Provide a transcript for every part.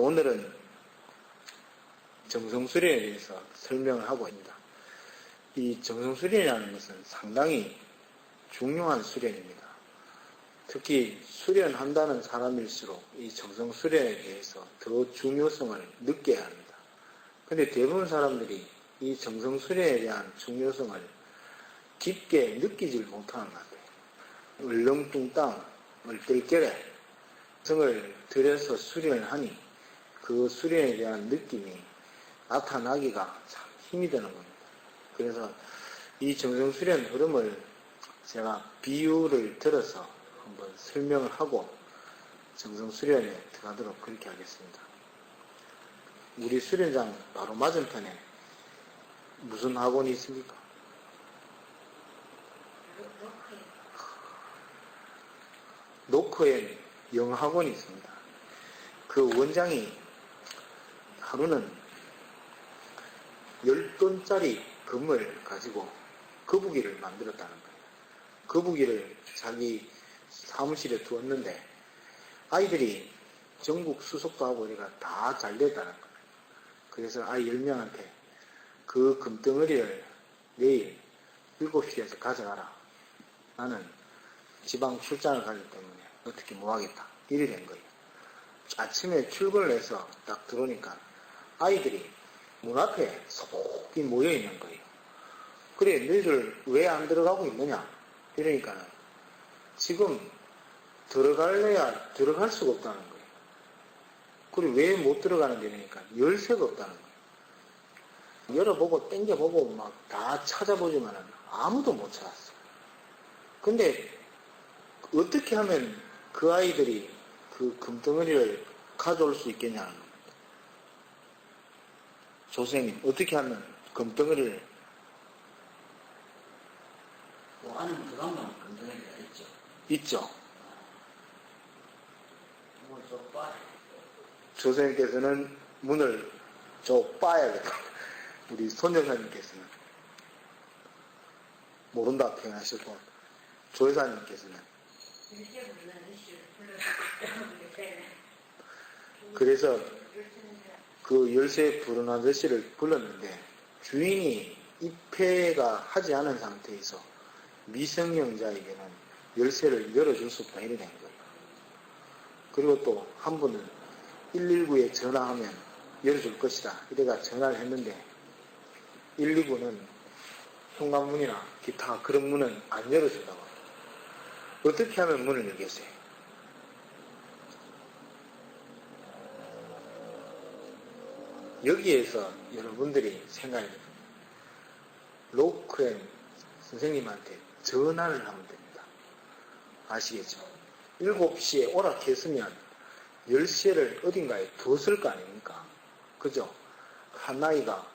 오늘은 정성수련에 대해서 설명을 하고 있습니다. 이 정성수련이라는 것은 상당히 중요한 수련입니다. 특히 수련한다는 사람일수록 이 정성수련에 대해서 더 중요성을 느껴야 합니다. 근데 대부분 사람들이 이 정성수련에 대한 중요성을 깊게 느끼질 못하는 것 같아요. 울렁뚱땅, 얼떨결에 정성을 들여서 수련을 하니 그 수련에 대한 느낌이 나타나기가 참 힘이 드는 겁니다. 그래서 이 정성수련 흐름을 제가 비유를 들어서 한번 설명을 하고 정성수련에 들어가도록 그렇게 하겠습니다. 우리 수련장 바로 맞은편에 무슨 학원이 있습니까? 노크엔 영어학원이 있습니다. 그 원장이 하루는 10돈짜리 금을 가지고 거북이를 만들었다는 거예요. 거북이를 자기 사무실에 두었는데 아이들이 전국 수속도 하고 우리가 다 잘 됐다는 거예요. 그래서 아이 10명한테 그 금덩어리를 내일 7시에서 가져가라. 나는 지방 출장을 가기 때문에 어떻게 못하겠다. 이래 된 거예요. 아침에 출근을 해서 딱 들어오니까 아이들이 문 앞에 소복이 모여 있는 거예요. 그래, 너희들 왜 안 들어가고 있느냐? 이러니까는 지금 들어갈래야 들어갈 수가 없다는 거예요. 그래, 왜 못 들어가는데 이러니까 열쇠가 없다는 거예요. 열어보고 땡겨보고 막 다 찾아보지만은 아무도 못 찾았어. 근데 어떻게 하면 그 아이들이 그 금덩어리를 가져올 수 있겠냐는 겁니다. 조선생님, 어떻게 하면 금덩어리를 안에 들어가면 금덩어리가 있죠. 있죠? 문을 좀 봐야 조선생님께서는 문을 빠야겠다. 우리 손여사님께서는 모른다 표현하셨고 조여사님께서는 그래서 그 열쇠 부른 아저씨를 불렀는데 주인이 입회가 하지 않은 상태에서 미성년자에게는 열쇠를 열어줄 수 없다 이래 된 거예요. 그리고 또 한 분은 119에 전화하면 열어줄 것이다 이래가 전화를 했는데 119는 현관문이나 기타 그런 문은 안 열어준다고 합니다. 어떻게 하면 문을 열겠어요? 여기에서 여러분들이 생각해 보세요. 로크앤 선생님한테 전화를 하면 됩니다. 아시겠죠? 7시에 오라 했으면 열쇠를 어딘가에 두었을 거 아닙니까? 그죠? 한 아이가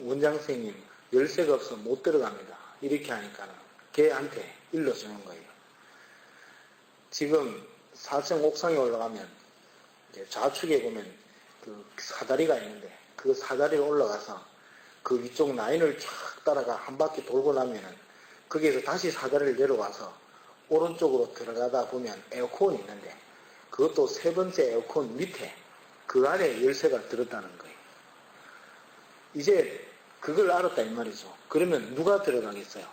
원장 선생님 열쇠가 없어 못 들어갑니다. 이렇게 하니까 걔한테 일러주는 거예요. 지금 4층 옥상에 올라가면 이제 좌측에 보면 그 사다리가 있는데 그 사다리를 올라가서 그 위쪽 라인을 쫙 따라가 한 바퀴 돌고 나면은 거기에서 다시 사다리를 내려와서 오른쪽으로 들어가다 보면 에어컨이 있는데 그것도 세 번째 에어컨 밑에 그 안에 열쇠가 들었다는 거예요. 이제 그걸 알았다 이 말이죠. 그러면 누가 들어가겠어요?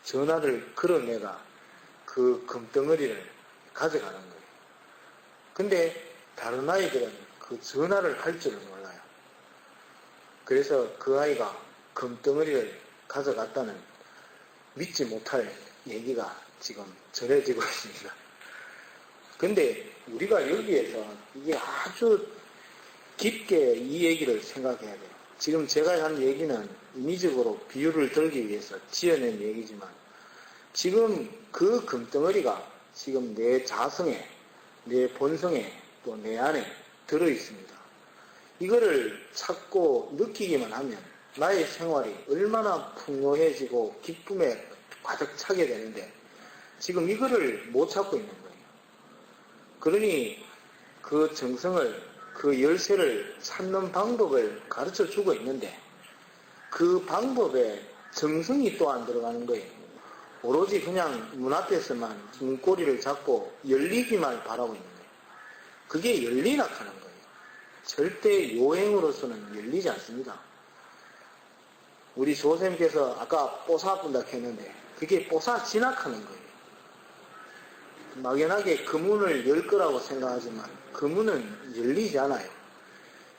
전화를 걸은 애가 그 금덩어리를 가져가는 거예요. 근데 다른 아이들은 그 전화를 할 줄을 몰라요. 그래서 그 아이가 금덩어리를 가져갔다는 믿지 못할 얘기가 지금 전해지고 있습니다. 근데 우리가 여기에서 이게 아주 깊게 이 얘기를 생각해야 돼요. 지금 제가 한 얘기는 인위적으로 비유를 들기 위해서 지어낸 얘기지만 지금 그 금덩어리가 지금 내 자성에, 내 본성에, 또 내 안에 들어있습니다. 이거를 찾고 느끼기만 하면 나의 생활이 얼마나 풍요해지고 기쁨에 가득 차게 되는데 지금 이거를 못 찾고 있는 거예요. 그러니 그 정성을, 그 열쇠를 찾는 방법을 가르쳐 주고 있는데 그 방법에 정성이 또 안 들어가는 거예요. 오로지 그냥 문 앞에서만 문고리를 잡고 열리기만 바라고 있는 거예요. 그게 열리나 하는 거예요. 절대 요행으로서는 열리지 않습니다. 우리 조선님께서 아까 뽀사분다 했는데 그게 뽀사 진학하는 거예요. 막연하게 그 문을 열 거라고 생각하지만 그 문은 열리지 않아요.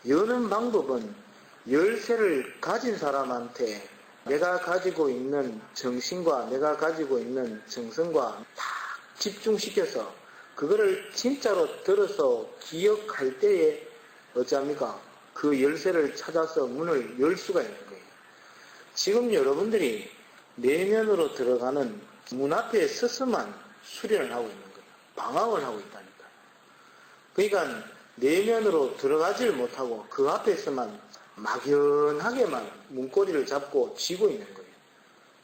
여는 방법은 열쇠를 가진 사람한테 내가 가지고 있는 정신과 내가 가지고 있는 정성과 딱 집중시켜서 그거를 진짜로 들어서 기억할 때에 어찌합니까? 그 열쇠를 찾아서 문을 열 수가 있는 거예요. 지금 여러분들이 내면으로 들어가는 문 앞에 서서만 수련을 하고 있는 거예요. 방황을 하고 있다니까요. 그러니까 내면으로 들어가지를 못하고 그 앞에서만 막연하게만 문고리를 잡고 쥐고 있는 거예요.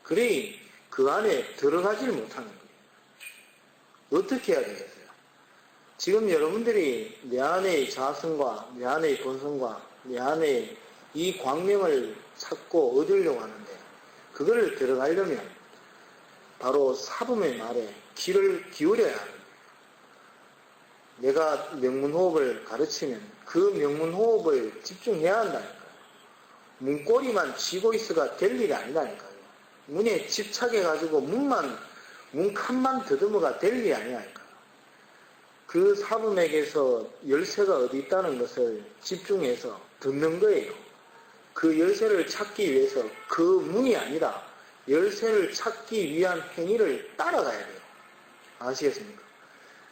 그러니 그 안에 들어가지를 못하는 거예요. 어떻게 해야 되겠어요? 지금 여러분들이 내 안의 자성과 내 안의 본성과 내 안의 이 광명을 찾고 얻으려고 하는데 그거를 들어가려면 바로 사범의 말에 귀를 기울여야 합니다. 내가 명문호흡을 가르치면 그 명문호흡을 집중해야 한다니까요. 문고리만 쥐고 있어가 될 일이 아니다니까요. 문에 집착해가지고 문칸만 더듬어가 될 일이 아니라니까요. 그 사범에게서 열쇠가 어디 있다는 것을 집중해서 듣는 거예요. 그 열쇠를 찾기 위해서 그 문이 아니라 열쇠를 찾기 위한 행위를 따라가야 돼요. 아시겠습니까?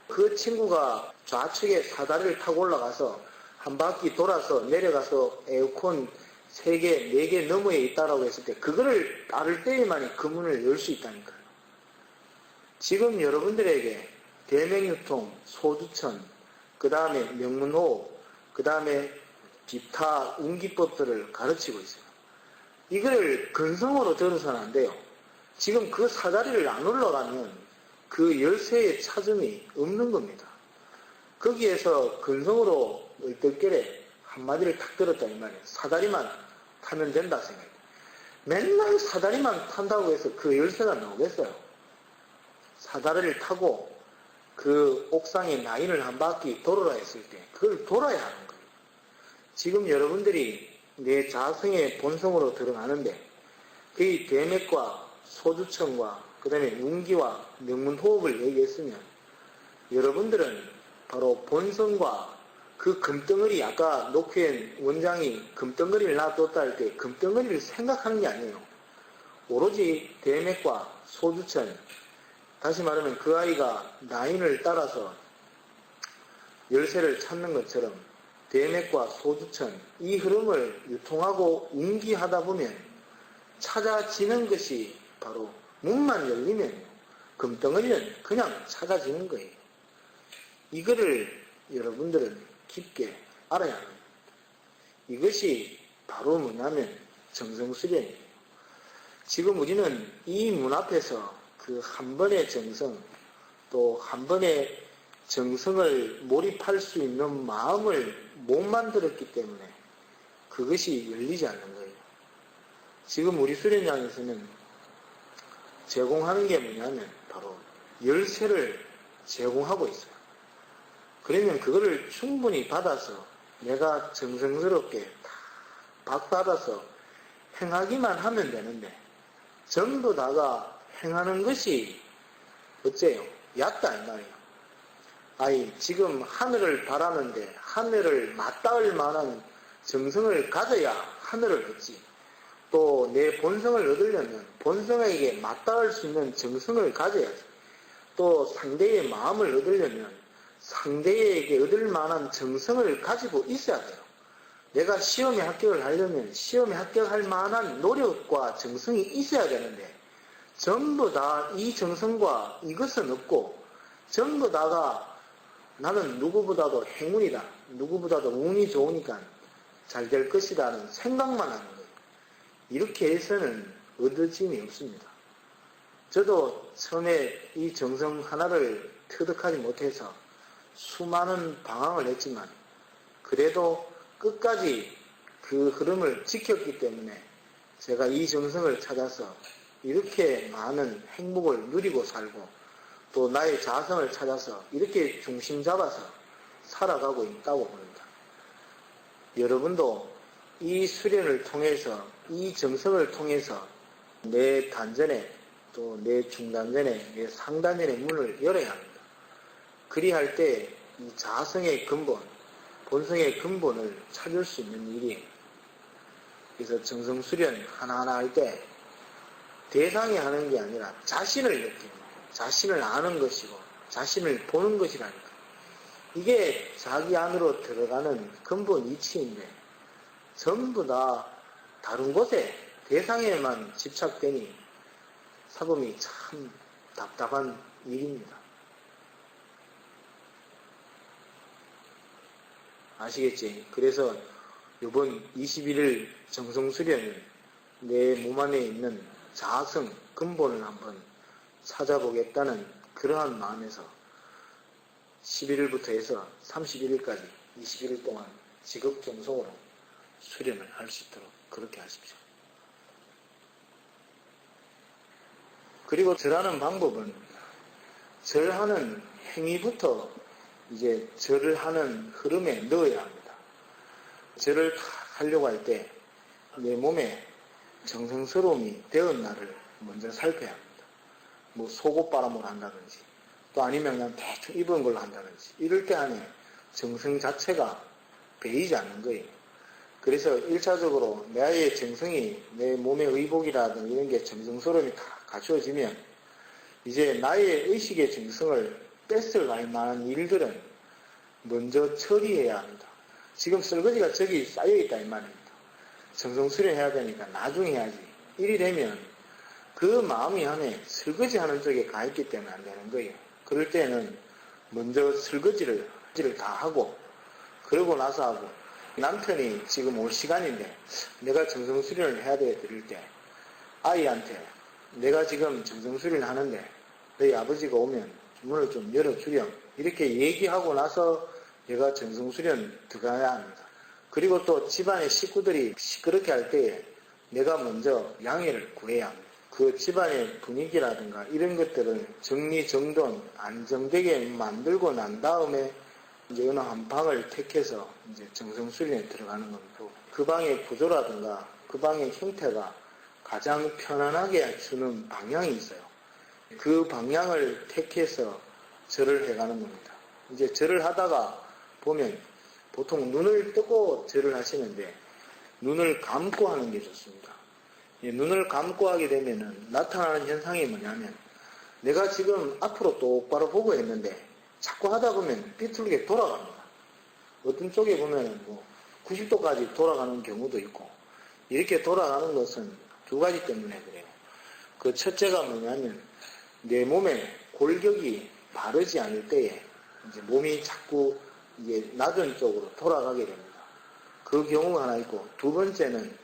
그 친구가 좌측에 사다리를 타고 올라가서 한 바퀴 돌아서 내려가서 에어컨 3개, 4개 너머에 있다라고 했을 때 그거를 따를 때에만이 그 문을 열 수 있다니까요. 지금 여러분들에게 대명유통, 소주천, 그 다음에 명문호흡, 그 다음에 기타 운기법들을 가르치고 있어요. 이걸 근성으로 들어서는 안 돼요. 지금 그 사다리를 안 올라가면 그 열쇠의 찾음이 없는 겁니다. 거기에서 근성으로 얼떨결에 한마디를 탁 들었다 이 말이에요. 사다리만 타면 된다 생각해요. 맨날 사다리만 탄다고 해서 그 열쇠가 나오겠어요. 사다리를 타고 그 옥상에 라인을 한 바퀴 돌아라 했을 때 그걸 돌아야 하는 거예요. 지금 여러분들이 내 자성의 본성으로 들어가는데 그 대맥과 소주청과 그 다음에 운기와 명문호흡을 얘기했으면 여러분들은 바로 본성과 그 금덩어리, 아까 노크엔 원장이 금덩어리를 놔뒀다 할 때 금덩어리를 생각하는 게 아니에요. 오로지 대맥과 소주천, 다시 말하면 그 아이가 라인을 따라서 열쇠를 찾는 것처럼 대맥과 소주천, 이 흐름을 유통하고 운기하다 보면 찾아지는 것이 바로 문만 열리면 금덩어리는 그냥 찾아지는 거예요. 이거를 여러분들은 깊게 알아야 합니다. 이것이 바로 뭐냐면 정성수련이에요. 지금 우리는 이 문 앞에서 그 한 번의 정성, 또 한 번의 정성을 몰입할 수 있는 마음을 못 만들었기 때문에 그것이 열리지 않는 거예요. 지금 우리 수련장에서는 제공하는 게 뭐냐면 바로 열쇠를 제공하고 있어요. 그러면 그거를 충분히 받아서 내가 정성스럽게 다 받아서 행하기만 하면 되는데 전부 다가 행하는 것이 어째요? 얕다 이 말이에요. 아이 지금 하늘을 바라는데 하늘을 맞닿을 만한 정성을 가져야 하늘을 얻지. 또 내 본성을 얻으려면 본성에게 맞닿을 수 있는 정성을 가져야지. 또 상대의 마음을 얻으려면 상대에게 얻을 만한 정성을 가지고 있어야 돼요. 내가 시험에 합격을 하려면 시험에 합격할 만한 노력과 정성이 있어야 되는데 전부 다 이 정성과 이것은 없고 전부 다가 나는 누구보다도 행운이다. 누구보다도 운이 좋으니까 잘 될 것이다는 생각만 하는 거예요. 이렇게 해서는 얻어짐이 없습니다. 저도 처음에 이 정성 하나를 터득하지 못해서 수많은 방황을 했지만 그래도 끝까지 그 흐름을 지켰기 때문에 제가 이 정성을 찾아서 이렇게 많은 행복을 누리고 살고 또 나의 자성을 찾아서 이렇게 중심 잡아서 살아가고 있다고 봅니다. 여러분도 이 수련을 통해서 이 정성을 통해서 내 단전에 또 내 중단전에 내 상단전의 문을 열어야 합니다. 그리할 때 이 자성의 근본, 본성의 근본을 찾을 수 있는 일이에요. 그래서 정성 수련 하나하나 할 때 대상이 하는 게 아니라 자신을 느끼는, 자신을 아는 것이고 자신을 보는 것이라니까. 이게 자기 안으로 들어가는 근본 이치인데 전부 다 다른 곳에 대상에만 집착되니 사범이 참 답답한 일입니다. 아시겠지? 그래서 이번 21일 정성수련을 내 몸 안에 있는 자성, 근본을 한번 찾아보겠다는 그러한 마음에서 11일부터 해서 31일까지 21일 동안 지극정성으로 수련을 할 수 있도록 그렇게 하십시오. 그리고 절하는 방법은 절하는 행위부터 이제 절을 하는 흐름에 넣어야 합니다. 절을 하려고 할 때 내 몸에 정성스러움이 되었나를 먼저 살펴야 합니다. 뭐 속옷 바람을 한다든지 또 아니면 그냥 대충 입은 걸로 한다든지 이럴 때 안에 정성 자체가 배이지 않는 거예요. 그래서 1차적으로 나의 정성이 내 몸의 의복이라든지 이런 게 정성스러움이 다 갖추어지면 이제 나의 의식의 정성을 뺏을 만한 일들은 먼저 처리해야 합니다. 지금 설거지가 저기 쌓여있다 이 말입니다. 정성 수련해야 되니까 나중에 해야지. 일이 되면 그 마음이 안에 설거지하는 쪽에 가 있기 때문에 안 되는 거예요. 그럴 때는 먼저 설거지를 다 하고 그러고 나서 하고 남편이 지금 올 시간인데 내가 정성 수련을 해야 돼 드릴 때 아이한테 내가 지금 정성 수련을 하는데 너희 아버지가 오면 문을 좀 열어주렴 이렇게 얘기하고 나서 얘가 정성 수련 들어가야 합니다. 그리고 또 집안의 식구들이 시끄럽게 할 때에 내가 먼저 양해를 구해야 합니다. 그 집안의 분위기라든가 이런 것들을 정리정돈 안정되게 만들고 난 다음에 이제 어느 한 방을 택해서 이제 정성 수련에 들어가는 겁니다. 그 방의 구조라든가 그 방의 형태가 가장 편안하게 주는 방향이 있어요. 그 방향을 택해서 절을 해가는 겁니다. 이제 절을 하다가 보면 보통 눈을 뜨고 절을 하시는데 눈을 감고 하는 게 좋습니다. 눈을 감고 하게 되면 나타나는 현상이 뭐냐면 내가 지금 앞으로 똑바로 보고 있는데 자꾸 하다 보면 삐뚤게 돌아갑니다. 어떤 쪽에 보면 뭐 90도까지 돌아가는 경우도 있고 이렇게 돌아가는 것은 두 가지 때문에 그래요. 그 첫째가 뭐냐면 내 몸에 골격이 바르지 않을 때에 이제 몸이 자꾸 이제 낮은 쪽으로 돌아가게 됩니다. 그 경우가 하나 있고 두 번째는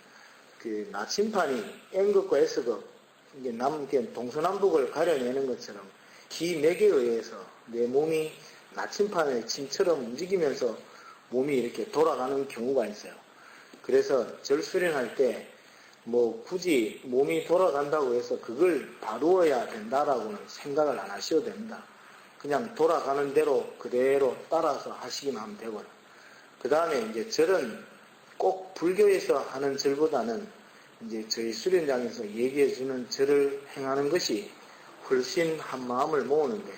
그 나침판이 N극과 S극 이게 동서남북을 가려내는 것처럼 기맥에 의해서 내 몸이 나침판의 침처럼 움직이면서 몸이 이렇게 돌아가는 경우가 있어요. 그래서 절 수련할 때 뭐 굳이 몸이 돌아간다고 해서 그걸 바루어야 된다라고는 생각을 안 하셔도 됩니다. 그냥 돌아가는 대로 그대로 따라서 하시기만 하면 되고요. 그 다음에 이제 절은 꼭 불교에서 하는 절보다는 이제 저희 수련장에서 얘기해주는 절을 행하는 것이 훨씬 한 마음을 모으는데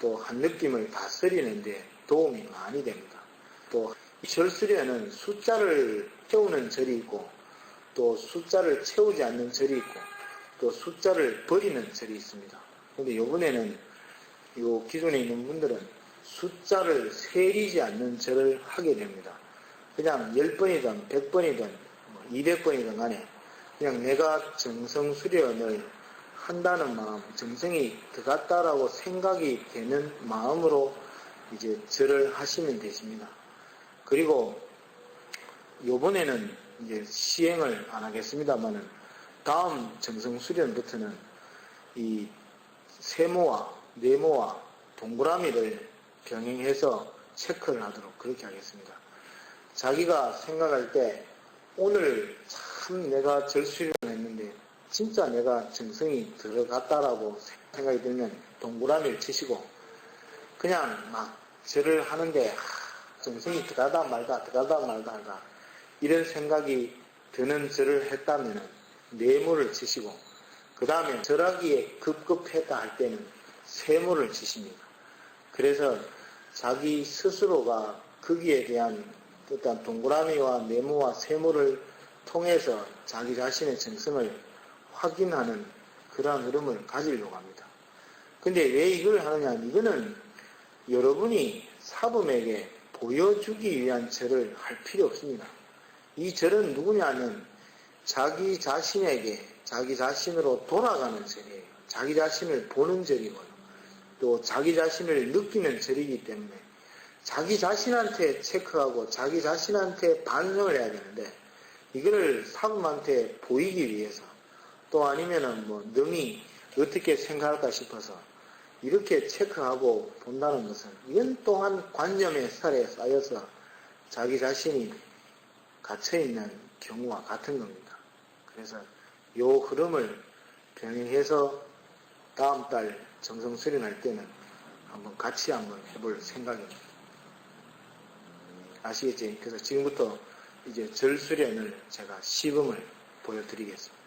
또 한 느낌을 다스리는데 도움이 많이 됩니다. 또 절 수련은 숫자를 채우는 절이 있고 또 숫자를 채우지 않는 절이 있고 또 숫자를 버리는 절이 있습니다. 근데 이번에는 요 기존에 있는 분들은 숫자를 세리지 않는 절을 하게 됩니다. 그냥 10번이든 100번이든 200번이든 간에 그냥 내가 정성 수련을 한다는 마음, 정성이 들어갔다라고 생각이 되는 마음으로 이제 절을 하시면 되십니다. 그리고 요번에는 이제 시행을 안 하겠습니다만은 다음 정성 수련부터는 이 세모와 네모와 동그라미를 병행해서 체크를 하도록 그렇게 하겠습니다. 자기가 생각할 때 오늘 참 내가 절수련을 했는데 진짜 내가 정성이 들어갔다라고 생각이 들면 동그라미를 치시고 그냥 막 절을 하는데 정성이 들어가다 말다 이런 생각이 드는 절을 했다면 네모를 치시고 그 다음에 절하기에 급급했다 할 때는 세모를 치십니다. 그래서 자기 스스로가 거기에 대한 어떤 동그라미와 네모와 세모를 통해서 자기 자신의 정성을 확인하는 그러한 흐름을 가지려고 합니다. 근데 왜 이걸 하느냐? 이거는 여러분이 사범에게 보여주기 위한 절을 할 필요 없습니다. 이 절은 누구냐면 자기 자신에게 자기 자신으로 돌아가는 절이에요. 자기 자신을 보는 절이고요. 또 자기 자신을 느끼는 절이기 때문에 자기 자신한테 체크하고 자기 자신한테 반성을 해야 되는데 이거를 사범한테 보이기 위해서 또 아니면은 뭐 능히 어떻게 생각할까 싶어서 이렇게 체크하고 본다는 것은 이건 또한 관념의 살에 쌓여서 자기 자신이 갇혀있는 경우와 같은 겁니다. 그래서 이 흐름을 병행해서 다음 달 정성 수련할 때는 같이 한번 해볼 생각입니다. 아시겠지? 그래서 지금부터 이제 절 수련을 제가 시범을 보여드리겠습니다.